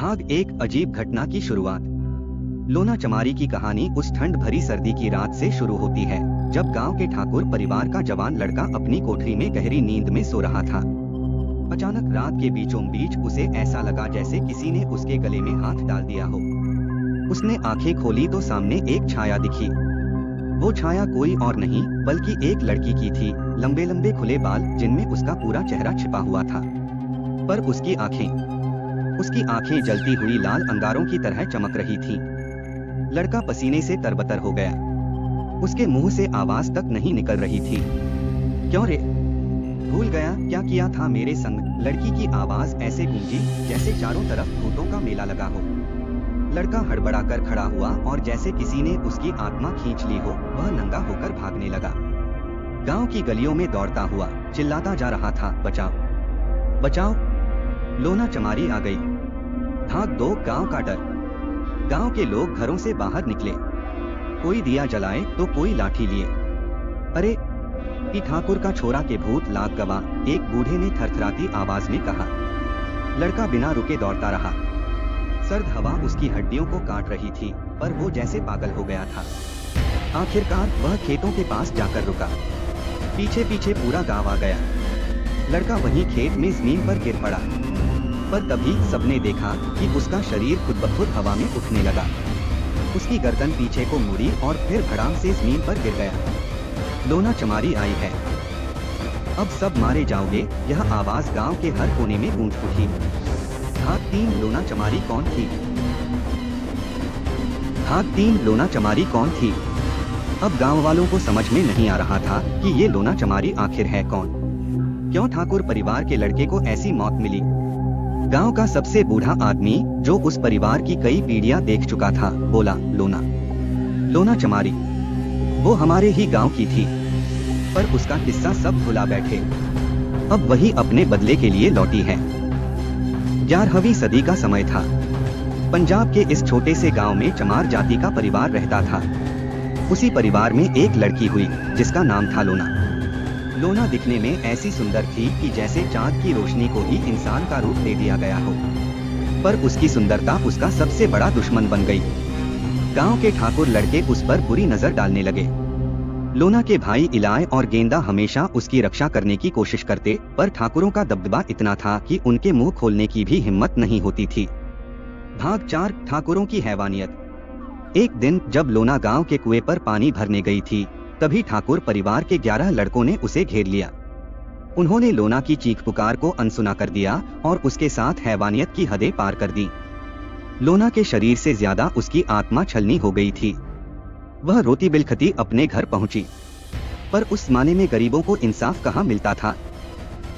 भाग एक अजीब घटना की शुरुआत। लोना चमारी की कहानी उस ठंड भरी सर्दी की रात से शुरू होती है जब गांव के ठाकुर परिवार का जवान लड़का अपनी कोठरी में गहरी नींद में सो रहा था। अचानक रात के बीचों बीच उसे ऐसा लगा जैसे किसी ने उसके गले में हाथ डाल दिया हो। उसने आंखें खोली तो सामने एक छाया दिखी। वो छाया कोई और नहीं बल्कि एक लड़की की थी, लंबे लंबे खुले बाल जिनमें उसका पूरा चेहरा छिपा हुआ था। पर उसकी आंखें जलती हुई लाल अंगारों की तरह चमक रही थीं। लड़का पसीने से तरबतर हो गया। उसके मुंह से आवाज तक नहीं निकल रही थी। क्यों रे? भूल गया क्या किया था मेरे संग? लड़की की आवाज ऐसे गूंजी जैसे चारों तरफ भूतों का मेला लगा हो। लड़का हड़बड़ाकर खड़ा हुआ और जैसे किसी ने उसकी आत्मा खींच ली हो, वह नंगा होकर भागने लगा। गांव की गलियों में दौड़ता हुआ चिल्लाता जा रहा था, बचाओ बचाओ, लोना चमारी आ गई। भाग दो, गांव का डर। गांव के लोग घरों से बाहर निकले, कोई दिया जलाए तो कोई लाठी लिए। अरे ई ठाकुर का छोरा के भूत लाग गवा, एक बूढ़े ने थरथराती आवाज में कहा। लड़का बिना रुके दौड़ता रहा। सर्द हवा उसकी हड्डियों को काट रही थी, पर वो जैसे पागल हो गया था। आखिरकार वह खेतों के पास जाकर रुका। पीछे पीछे पूरा गांव आ गया। लड़का वहीं खेत में जमीन पर गिर पड़ा, पर तभी सबने देखा कि उसका शरीर खुद ब खुद हवा में उठने लगा। उसकी गर्दन पीछे को मुड़ी और फिर धड़ाम से जमीन पर गिर गया। लोना चमारी आई है, अब सब मारे जाओगे, यह आवाज गांव के हर कोने में गूंज उठी। भाग 3 लोना चमारी कौन थी? भाग 3 लोना चमारी कौन थी? अब गांव वालों को समझ में नहीं आ रहा था कि ये लोना चमारी आखिर है कौन। क्यों ठाकुर परिवार के लड़के को ऐसी मौत मिली? गांव का सबसे बूढ़ा आदमी जो उस परिवार की कई पीढ़ियां देख चुका था बोला, लोना चमारी वो हमारे ही गांव की थी, पर उसका किस्सा सब भुला बैठे। अब वही अपने बदले के लिए लौटी है। 11वीं सदी का समय था। पंजाब के इस छोटे से गांव में चमार जाति का परिवार रहता था। उसी परिवार में एक लड़की हुई जिसका नाम था लोना। लोना दिखने में ऐसी सुंदर थी कि जैसे चांद की रोशनी को ही इंसान का रूप दे दिया गया हो, पर उसकी सुंदरता उसका सबसे बड़ा दुश्मन बन गई। गांव के ठाकुर लड़के उस पर बुरी नजर डालने लगे। लोना के भाई इलाय और गेंदा हमेशा उसकी रक्षा करने की कोशिश करते, पर ठाकुरों का दबदबा इतना था कि उनके मुंह खोलने की भी हिम्मत नहीं होती थी। भाग 4 ठाकुरों की हैवानियत। एक दिन जब लोना गांव के कुएं पर पानी भरने गई थी, तभी ठाकुर परिवार के 11 लड़कों ने उसे घेर लिया। उन्होंने लोना की चीख पुकार को अनसुना कर दिया और उसके साथ हैवानियत की हदें पार कर दी। लोना के शरीर से ज्यादा उसकी आत्मा छलनी हो गई थी। वह रोती बिलखती अपने घर पहुंची, पर उस जमाने में गरीबों को इंसाफ कहाँ मिलता था।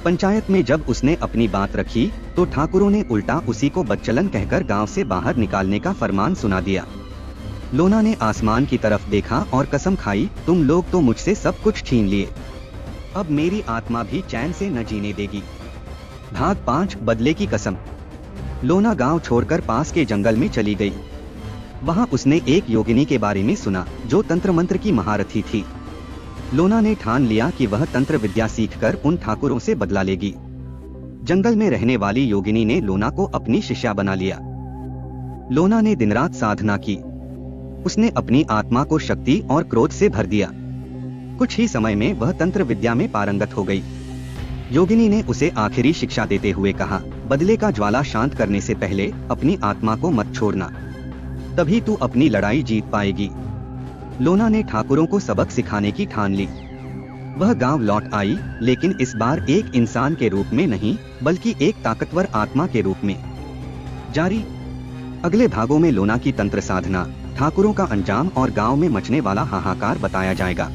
पंचायत में जब उसने अपनी बात रखी तो ठाकुरों ने उल्टा उसी को बदचलन कहकर गांव से बाहर निकालने का फरमान सुना दिया। लोना ने आसमान की तरफ देखा और कसम खाई, तुम लोग तो मुझसे सब कुछ छीन लिए, अब मेरी आत्मा भी चैन से न जीने देगी। भाग 5 बदले की कसम। लोना गांव छोड़कर पास के जंगल में चली गई। वहां उसने एक योगिनी के बारे में सुना जो तंत्र मंत्र की महारथी थी। लोना ने ठान लिया कि वह तंत्र विद्या सीखकर उन ठाकुरों से बदला लेगी। जंगल में रहने वाली योगिनी ने लोना को अपनी शिष्या बना लिया। लोना ने दिन रात साधना की। उसने अपनी आत्मा को शक्ति और क्रोध से भर दिया। कुछ ही समय में वह तंत्र विद्या में पारंगत हो गई। योगिनी ने उसे आखिरी शिक्षा देते हुए कहा, बदले का ज्वाला शांत करने से पहले अपनी आत्मा को मत छोड़ना, तभी तू अपनी लड़ाई जीत पाएगी। लोना ने ठाकुरों को सबक सिखाने की ठान ली। वह गांव लौट आई, लेकिन इस बार एक इंसान के रूप में नहीं बल्कि एक ताकतवर आत्मा के रूप में। जारी अगले भागों में लोना की तंत्र साधना, ठाकुरों का अंजाम और गांव में मचने वाला हाहाकार बताया जाएगा।